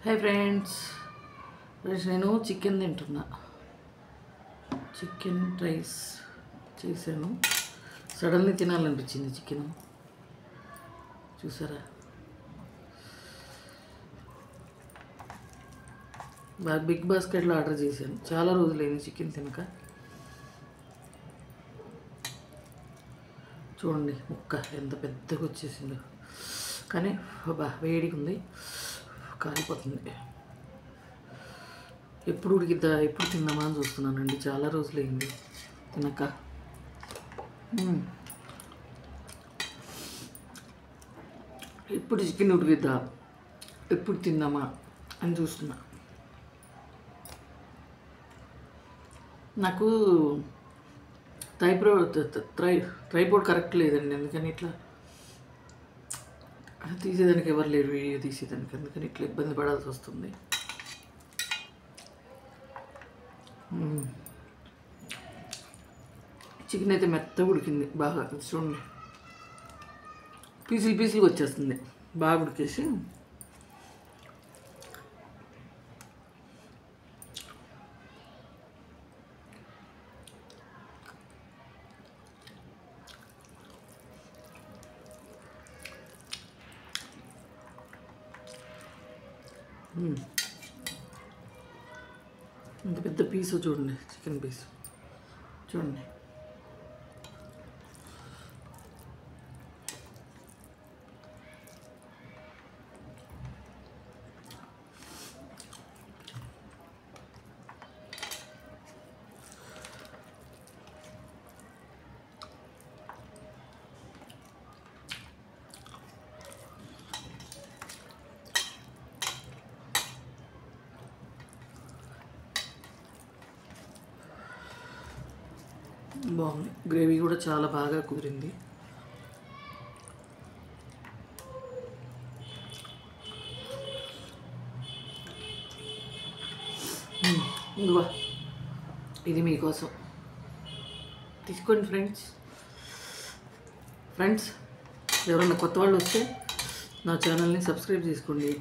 Hi friends, నేను chicken తింటున్నా. Chicken rice చేశాను. సడన్లీ తినాలనిపించింది చికెన్. చూసారా, బిగ్ బాస్కెట్లో ఆర్డర్ చేశాను. చాలా రోజులైంది చికెన్ తినక. చూడండి ముక్క ఎంత పెద్దగా వచ్చేసిందో, కానీ వేడిగా ఉంది, కాలిపోతుంది. ఎప్పుడు ఉడికిద్దా, ఎప్పుడు తిందామా అని చూస్తున్నానండి. చాలా రోజులైంది తినక. ఎప్పుడు చికెన్ ఉడికిద్దా, ఎప్పుడు తిందామా అని చూస్తున్నా. నాకు ట్రైపోర్డ్ కరెక్ట్ లేదండి, అందుకని ఇట్లా తీసేదానికి ఎవరు లేరు, వీడియో తీసేదానికి. అందుకని ఇట్లా ఇబ్బంది పడాల్సి వస్తుంది. చికెన్ అయితే మెత్తగా ఉడికింది బాగా. చూడండి, పీసులుగా వచ్చేస్తుంది బాగా ఉడికేసి. ఇంత పెద్ద పీసు చూడండి, చికెన్ పీసు చూడండి. బాగుంది, గ్రేవీ కూడా చాలా బాగా కుదిరింది. ఇందువా ఇది మీకోసం తీసుకోండి ఫ్రెండ్స్. ఎవరైనా కొత్త వాళ్ళు వస్తే నా ఛానల్ని సబ్స్క్రైబ్ చేసుకోండి.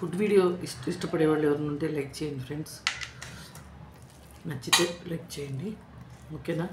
ఫుడ్ వీడియో ఇష్టపడే వాళ్ళు ఎవరైనా ఉంటే లైక్ చేయండి ఫ్రెండ్స్. నచ్చితే లైక్ చేయండి, ఓకేనా?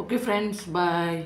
Okay friends, bye.